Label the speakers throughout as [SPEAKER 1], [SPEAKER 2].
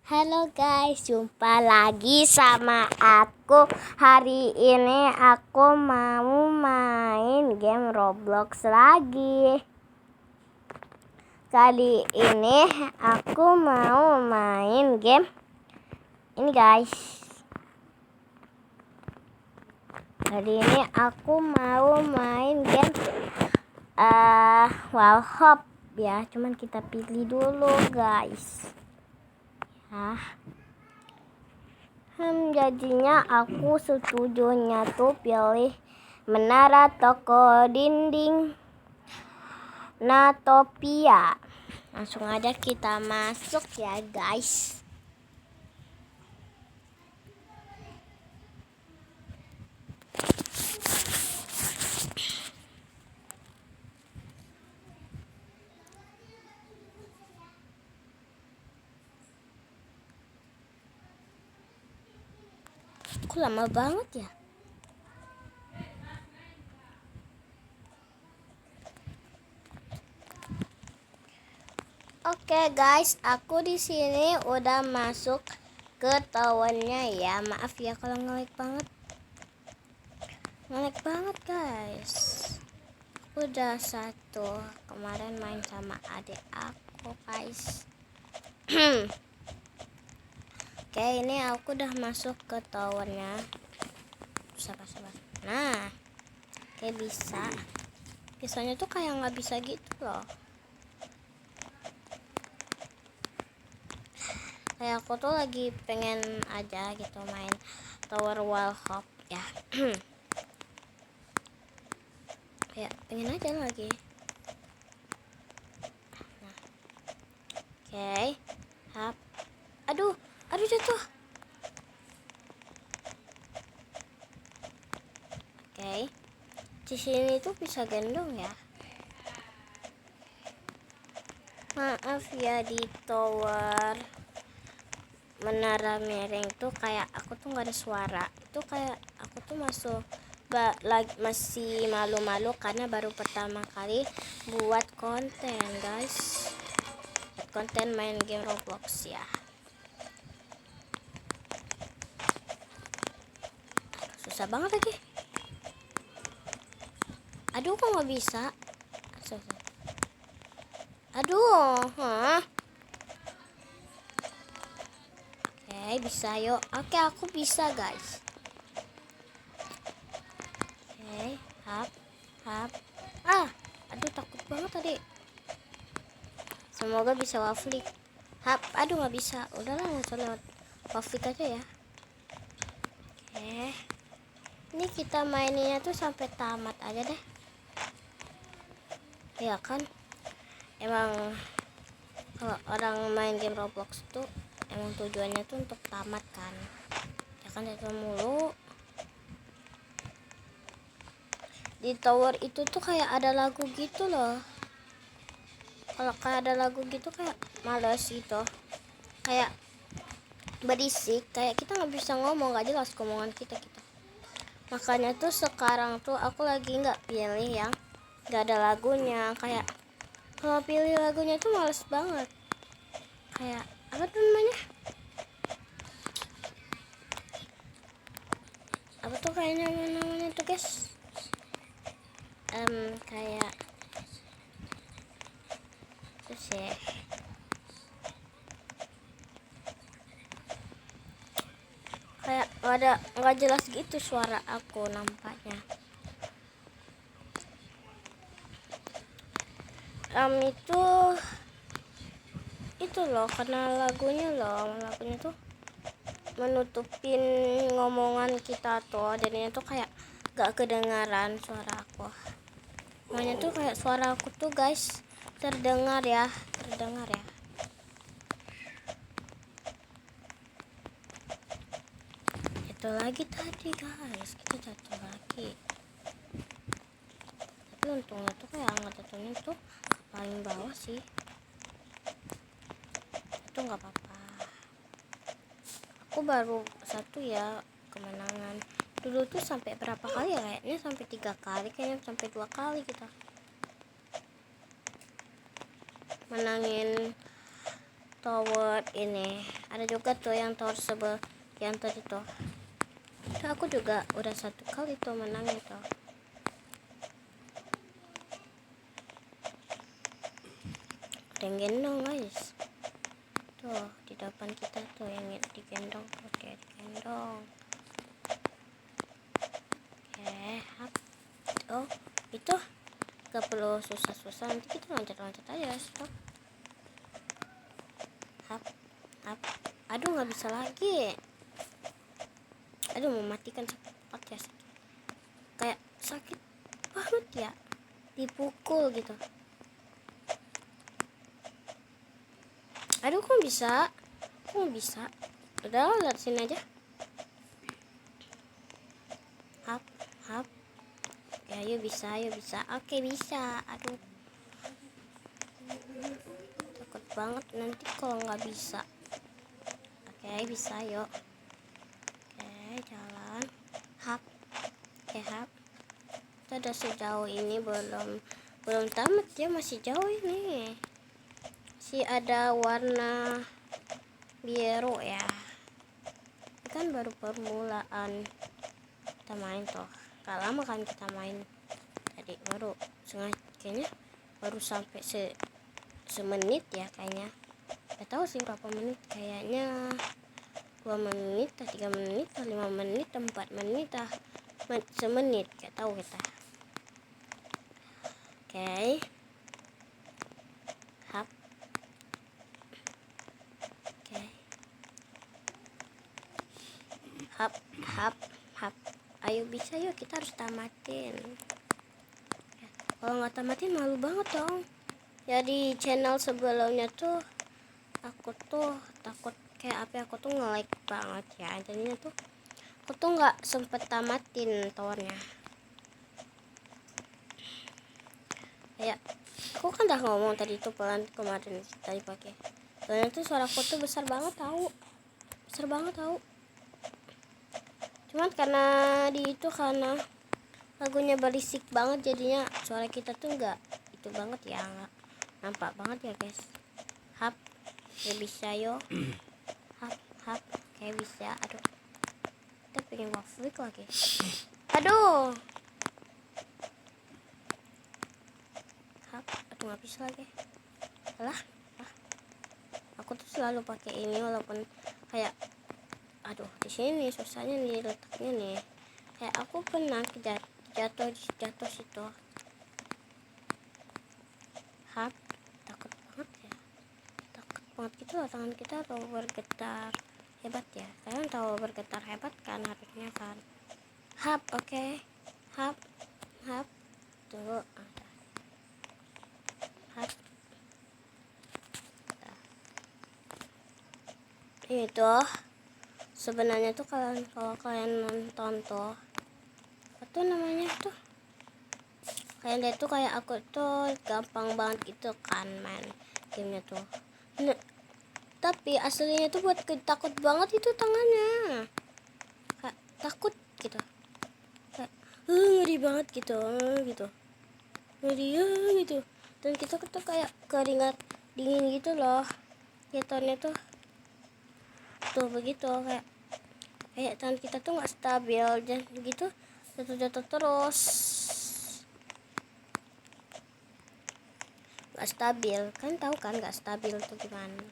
[SPEAKER 1] Halo guys, jumpa lagi sama aku. Hari ini aku mau main game Roblox lagi. Kali ini aku mau main game ini guys. Kali ini aku mau main game Wallhop ya. Cuman kita pilih dulu guys. Jadinya aku setujunya tuh pilih menara toko dinding Natopia. Langsung aja kita masuk ya guys. Kok lama banget ya? Oke guys, aku di sini udah masuk ke towernya ya. Maaf ya kalau ngelag banget. Ngelag banget guys. Udah satu kemarin main sama adik aku guys. Oke, ini aku udah masuk ke towernya. Sabar. Nah, oke bisa. Biasanya tuh kayak nggak bisa gitu loh. Kayak aku tuh lagi pengen aja gitu main tower Wallhop ya. Ya pengen aja lagi. Nah, oke, hap. Aduh jatuh. Oke, di sini tuh bisa gendong ya. Maaf ya di tower menara miring tuh kayak aku tuh nggak ada suara. Itu kayak aku tuh masih malu-malu karena baru pertama kali buat konten guys. Buat konten main game Roblox ya. Susah banget lagi. Aduh kok nggak bisa. Aduh, Oke, bisa yuk. Oke, aku bisa guys. Oke, hap. Aduh takut banget tadi. Semoga bisa waflik. Hap, aduh nggak bisa. Udahlah nggak usah lewat waflik aja ya. Oke, ini kita mainnya tuh sampai tamat aja deh. Ya kan, emang kalau orang main game Roblox tuh emang tujuannya tuh untuk tamat kan. Ya kan, itu mulu. Di tower itu tuh kayak ada lagu gitu loh. Kalau kayak ada lagu gitu kayak males gitu. Kayak berisik, kayak kita nggak bisa ngomong, nggak jelas omongan kita gitu. Makanya tuh sekarang tuh aku lagi nggak pilih yang nggak ada lagunya. Kayak kalau pilih lagunya tuh males banget. Kayak apa tuh namanya? Apa tuh kayaknya namanya tuh guys? Kayak terus ya. Kayak nggak jelas gitu suara aku nampaknya. Itu loh karena lagunya tuh menutupin ngomongan kita tuh, jadinya tuh kayak gak kedengaran suara aku. Makanya tuh kayak suara aku tuh guys terdengar ya. Itu lagi tadi guys, kita jatuh lagi. Tapi untungnya tuh kayak nggak jatuhnya tuh paling bawah sih. Itu nggak apa-apa. Aku baru satu ya kemenangan. Dulu tuh sampai berapa kali ya, kayaknya sampai 3 kali, kayaknya sampai 2 kali kita menangin tower ini. Ada juga tuh yang tower sebel yang tadi tuh. Tuh aku juga udah 1 kali tuh menang itu. Ada yang gendong guys. Tuh di depan kita tuh yang digendong tuh, dia digendong. Oke, hap. Oh, itu gak perlu susah-susah, nanti kita loncat-loncat aja. Stop. Hap, hap. Aduh, nggak bisa lagi. Aduh, mematikan cepat ya. Kayak sakit banget ya, dipukul gitu. Aduh, kok bisa? Udah, lihat sini aja. Hap, hap. Ya, yuk bisa. Oke, bisa. Aduh, takut banget nanti kalau nggak bisa. Oke, bisa, yuk. Oke, jalan. Hap. Oke, hap. Kita udah sejauh ini belum tamat ya, masih jauh ini. Masih ada warna biru ya. Ini kan baru permulaan kita main tuh. Gak lama kan kita main. Tadi baru kayaknya baru sampai semenit ya kayaknya. Gak tahu sih berapa menit, kayaknya 2 menit, 3 menit, 5 menit, 4 menit, semenit, gak tahu kita. Oke. Hap. Oke. Hap. Ayo bisa, yuk kita harus tamatin. Kalau nggak tamatin malu banget dong. Ya di channel sebelumnya tuh aku tuh takut kayak apa, aku tuh nge-lag banget ya. Jadinya tuh aku tuh nggak sempet tamatin towernya. Kayak aku kan udah ngomong tadi tuh pelan kemarin tadi pakai. Soalnya tuh suaraku tuh besar banget tahu. Cuman karena karena lagunya berisik banget, jadinya suara kita tuh nggak itu banget ya, nggak nampak banget ya guys. Hap, ya bisa yo. Hap, kayak bisa. Aduh, kita pengen waflik lagi. Aduh, hap, nggak bisa lagi. Lah, aku tuh selalu pakai ini walaupun kayak aduh di sini susahnya nih letaknya nih. Kayak aku pernah jatuh situ. Hap, takut banget gitu loh, tangan kita tahu bergetar hebat ya. Kalian tahu bergetar hebat kan harusnya kan. Hap, oke. Hap. Tunggu. Hap. Ini tuh sebenarnya tuh kalau kalian nonton tuh apa namanya tuh, kalian lihat tuh kayak aku tuh gampang banget gitu kan main gamenya tuh. Nah, tapi aslinya tuh buat takut banget itu tangannya, kayak takut gitu, kayak ngeri banget gitu ngeri gitu. Dan kita tuh kayak keringat dingin gitu loh jatuhnya tuh begitu, kayak tangan kita tuh nggak stabil dan gitu, jatuh terus, nggak stabil. Kalian tahu kan nggak stabil tuh gimana?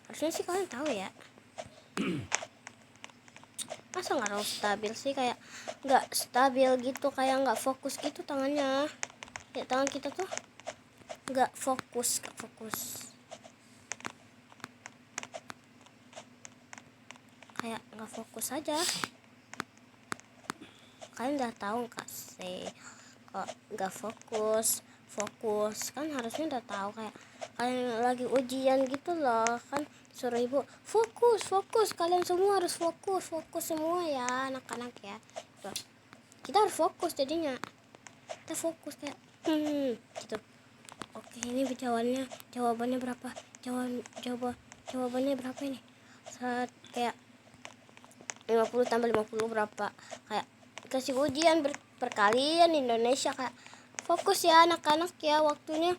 [SPEAKER 1] Harusnya sih kalian tahu ya. Masa nggak harus stabil sih, kayak nggak stabil gitu, kayak nggak fokus gitu tangannya. Ya tangan kita tuh nggak fokus. Kayak nggak fokus aja. Kalian udah tahu nggak sih kok nggak fokus kan harusnya udah tahu, kayak kalian lagi ujian gitu loh kan, suruh ibu fokus, kalian semua harus fokus semua ya anak-anak ya. Tuh, kita harus fokus, jadinya kita fokus kayak gitu. Oke, ini jawabannya berapa, jawabannya berapa ini, saat kayak 50 tambah 50 berapa, kayak kasih ujian perkalian Indonesia. Kayak fokus ya anak-anak ya, waktunya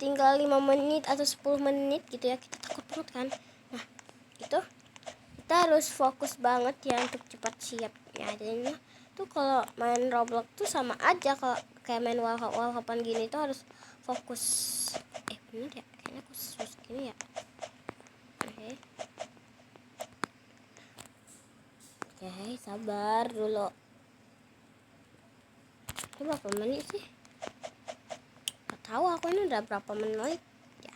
[SPEAKER 1] tinggal 5 menit atau 10 menit gitu ya, kita takut banget kan. Nah itu kita harus fokus banget ya untuk cepat siap ya. Jadinya tuh kalau main Roblox tuh sama aja kalau kayak main wall-wall-wall gini tuh harus fokus. Bener ya, kayaknya aku sus gini ya. Oke, sabar dulu. Ini berapa menit sih? Gak tahu aku ini udah berapa menit ya.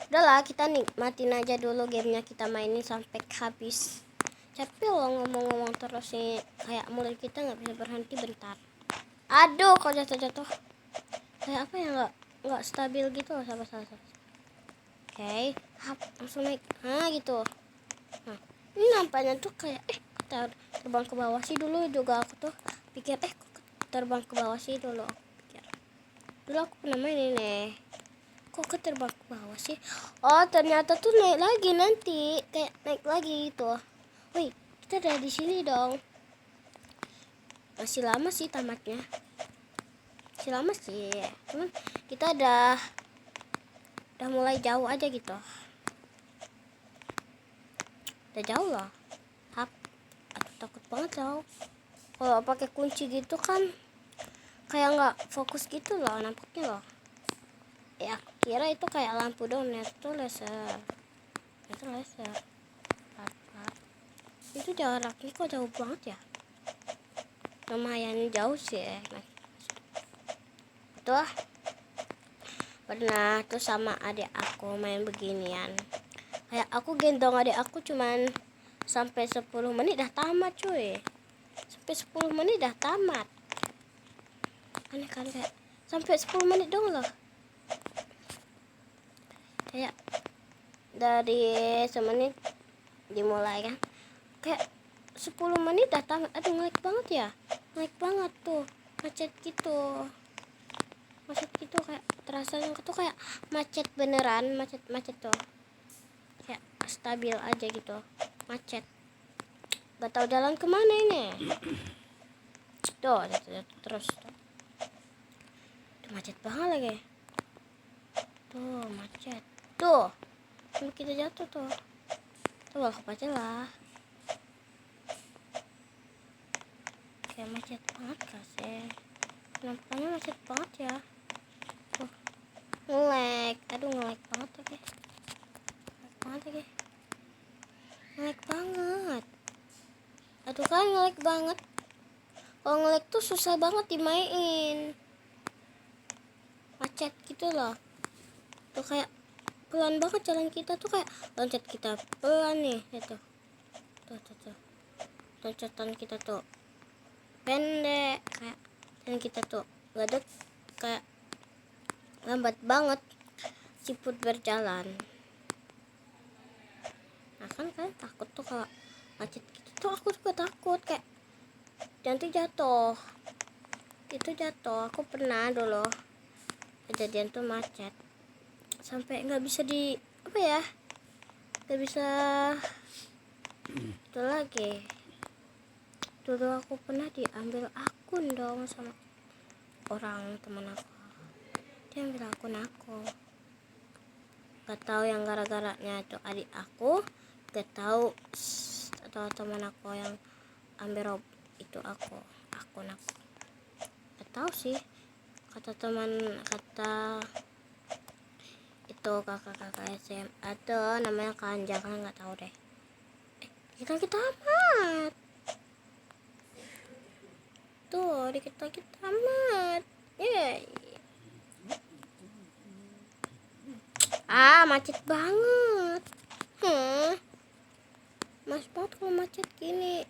[SPEAKER 1] Udahlah, kita nikmatin aja dulu gamenya, kita mainin sampai habis. Capek loh ngomong-ngomong terus nih, kayak mulut kita nggak bisa berhenti bentar. Aduh, kok jatuh-jatuh. Kayak apa ya, nggak stabil gitu loh, sabar. Oke, langsung naik. Nah gitu. Nah, ini nampaknya tuh kayak terbang ke bawah sih dulu juga aku tuh pikir kok terbang ke bawah sih dulu. Dulu aku pernah main ini. Kok terbang ke bawah sih? Oh, ternyata tuh naik lagi nanti, kayak naik lagi gitu. Wih, kita udah di sini dong. Masih lama sih tamatnya. Masih lama sih. Cuman kita udah mulai jauh aja gitu. Udah jauh loh. Aku takut banget tau. Kalau pakai kunci gitu kan kayak nggak fokus gitu loh nampaknya loh. Ya aku kira itu kayak lampu dong, itu laser. Itu jaraknya kok jauh banget ya. Lumayan jauh sih tuh. Pernah tuh sama adik aku main beginian. Kayak aku gendong adik aku cuman sampai 10 menit dah tamat cuy. Sampai 10 menit dah tamat. Aneh kan, kayak sampai 10 menit dong loh. Kayak dari semenit dimulai kan. Kayak 10 menit dah tamat. Aduh, ngelag banget ya. Ngelag banget tuh. Macet gitu kayak terasanya tuh kayak macet beneran, macet tuh. Kayak stabil aja gitu. Macet. Gak tahu jalan kemana ini. Tuh, terus. Tuh, macet banget lagi. Tuh, macet. Tuh. Kita jatuh tuh. Tuh, walk aja lah. Kayak macet banget kasih. Nampaknya macet banget ya. Tuh. Ngelag. Aduh, ngelag banget lagi. Ngelag banget. Aduh kan, ngelag banget. Kalau ngelag tuh susah banget dimain. Macet gitu loh. Tuh kayak pelan banget jalan kita tuh, kayak loncat kita pelan nih itu. Tuh. Loncatan kita tuh pendek, kayak jalan kita tuh gadek, kayak lambat banget siput berjalan. Nah kan takut tuh kalau macet gitu tuh, aku juga takut kayak nanti jatuh. Itu jatuh, aku pernah dulu kejadian tuh macet sampai nggak bisa nggak bisa itu lagi. Dulu aku pernah diambil akun dong sama orang teman aku. Dia ambil akun aku. Gak tahu yang gara-garanya itu adik aku, gak tahu atau teman aku yang ambil itu akun aku. Gak tahu sih. Kata itu kakak SMA tuh namanya Kanja kan, nggak tahu deh. Kita amat tuh, di kita amat. Macet banget. Mas banget kalau macet gini.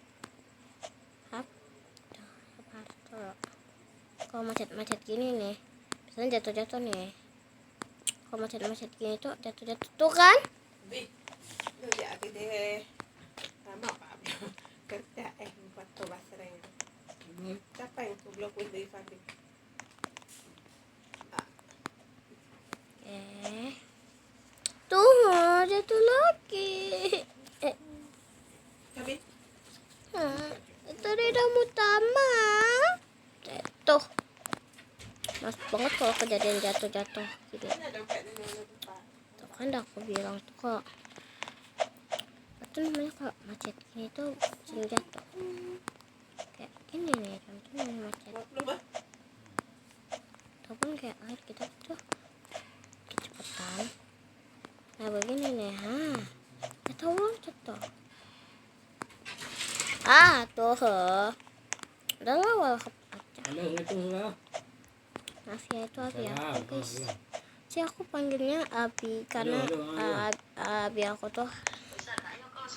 [SPEAKER 1] Kalau macet gini nih biasanya jatuh nih. Kalau macet gini tuh jatuh tuh kan. Tuh jatuh lagi. Itu udah mau tamat. Tuh mas banget kalau kejadian jatuh gitu. Tuh Kan udah aku bilang tuh kalau itu namanya kalau macet gini tuh sering jatuh. Kayak gini nih contohnya macet. Ataupun kayak air kita tuh kecepatan. Nah begini nih, kita loncat tuh. Tuh, udah lah walhap aja.
[SPEAKER 2] Halo, itu lah.
[SPEAKER 1] Maaf ya, itu Abi
[SPEAKER 2] Salam.
[SPEAKER 1] aku guys.
[SPEAKER 2] Iya.
[SPEAKER 1] Si aku panggilnya Abi karena
[SPEAKER 2] Halo.
[SPEAKER 1] Abi aku tuh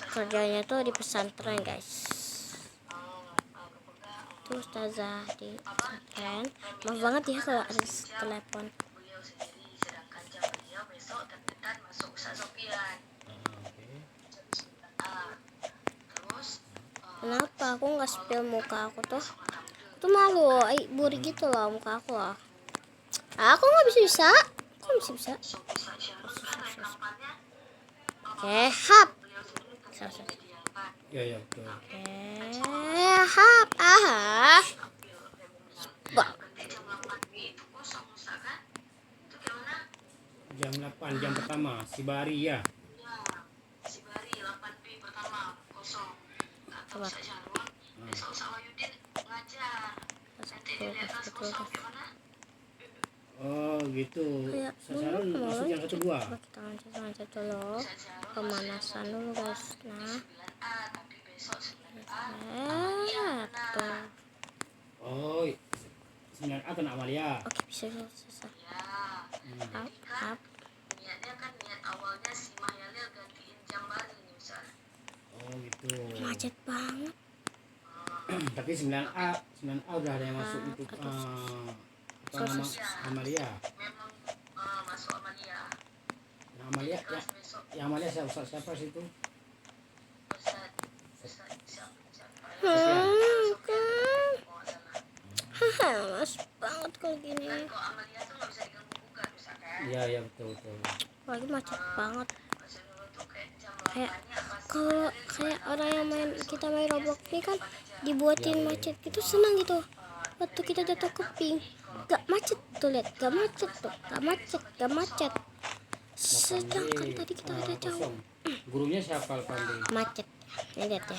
[SPEAKER 1] kerjanya tuh di pesantren guys. Tuh ustazah di pesantren. Maaf banget ya kalau ada telepon. Kenapa aku nggak spill muka aku tuh? Tuh malu, buri gitu loh muka aku loh. Aku nggak bisa. Kok bisa? Oke, hap.
[SPEAKER 2] Ya, betul.
[SPEAKER 1] Hap.
[SPEAKER 2] Jam 8, jam pertama, Sibari ya.
[SPEAKER 1] Coba.
[SPEAKER 2] Oh gitu. Sasaran masuk jam 1 2.
[SPEAKER 1] Coba kita lanjut dulu. Pemanasan dulu guys. Nah. Tuh.
[SPEAKER 2] Oh, 9A kena Amalia.
[SPEAKER 1] Oke, bisa. Hap.
[SPEAKER 2] Oh gitu.
[SPEAKER 1] Macet banget.
[SPEAKER 2] Tapi 9A udah ada yang masuk itu apa nama Amalia. Nah, Amalia ya. Yang Amalia siapa sih itu?
[SPEAKER 1] Mas banget kalau gini.
[SPEAKER 2] Iya betul.
[SPEAKER 1] Lagi macet banget. Kayak orang yang kita main Roblox ini kan dibuatin macet gitu senang gitu. Waktu kita jatuh ke ping, gak macet tuh lihat, gak macet. Sedangkan tadi kita ada jauh.
[SPEAKER 2] Gurunya siapa Pandi?
[SPEAKER 1] Macet. Ini lihat ya.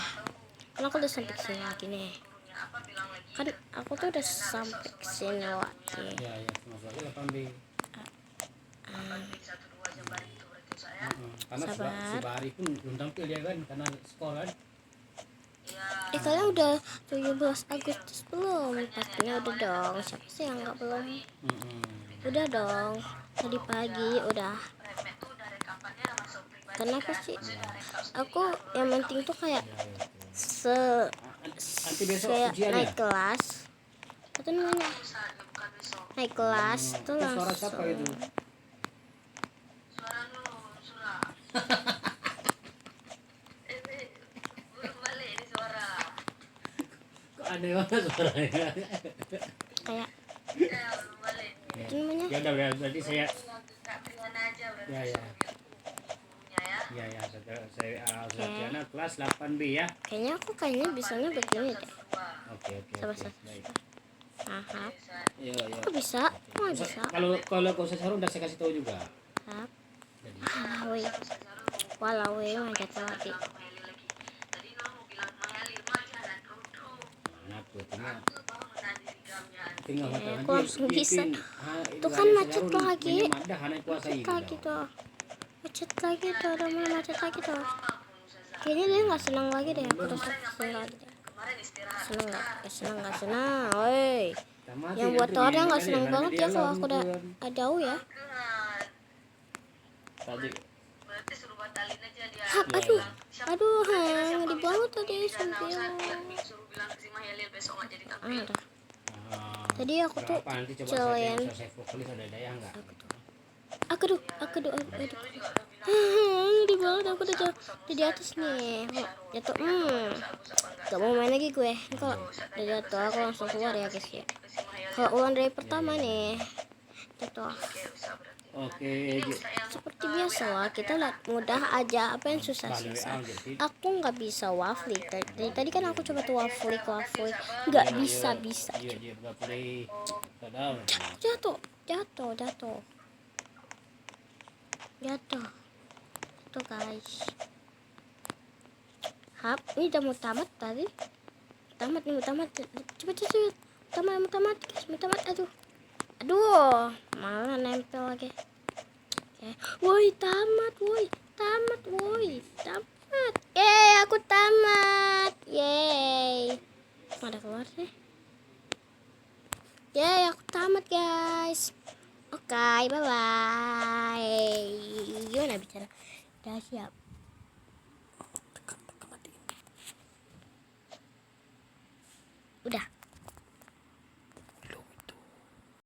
[SPEAKER 1] Kan aku udah sampai sini lagi nih. Kan aku tuh udah sampai sini lagi.
[SPEAKER 2] Ya, masuk lagi lah Pandi. Karena Sibari pun belum tampil ya kan, karena sekolah.
[SPEAKER 1] Kalian udah 17 Agustus belum? Pastinya udah dong. Siapa sih yang nggak belum? Udah dong. Tadi pagi udah. Kenapa sih? Aku yang penting tuh kayak kayak naik kelas. Itu namanya naik kelas tuh
[SPEAKER 2] Suara siapa
[SPEAKER 1] langsung.
[SPEAKER 2] itu? Aneh banget suaranya.
[SPEAKER 1] Kayak itu namanya.
[SPEAKER 2] Ya udah berarti saya. Ya, saya Sarjana kelas 8B ya.
[SPEAKER 1] Kayaknya bisanya begini deh.
[SPEAKER 2] Oke. Baik.
[SPEAKER 1] Aha.
[SPEAKER 2] Iya.
[SPEAKER 1] Kok bisa? Kok bisa?
[SPEAKER 2] Kalau kau Sasaran udah saya kasih tahu juga.
[SPEAKER 1] Hap. Walau macet lagi.
[SPEAKER 2] Tinggal
[SPEAKER 1] Aku langsung bisa. Tuh kan macet lagi. Macet lagi tuh. Udah mulai macet lagi tuh. Kayaknya dia nggak senang lagi deh. Aku udah senang lagi deh. Senang. Woi. Yang buat orang nggak senang banget ya kalau aku udah jauh ya. Hap, aduh, ngedi banget tadi sampai. Tadi aku tuh celain. Aku tuh. Ngedi banget aku udah jauh di atas nih. Jatuh. Gak mau main lagi gue. Kalau udah jatuh aku langsung keluar ya guys ya. Kalau ulang dari pertama nih jatuh.
[SPEAKER 2] Oke.
[SPEAKER 1] Seperti biasa lah, kita lihat mudah aja, apa yang susah. Aku nggak bisa waffle. Tadi kan aku coba tuh waffle, nggak bisa.
[SPEAKER 2] Jatuh.
[SPEAKER 1] Jatuh. Jatuh. Tuh guys. Hap, ini udah mau tamat tadi. Tamat nih, mau tamat. Cepet. Tamat guys, mau tamat. Aduh, malah nempel lagi. Oke. Woi, tamat. Yeay, aku tamat. Yeay. Ada keluar sih. Yeay, aku tamat guys. Oke, bye-bye. Gimana bicara? Udah siap. Udah.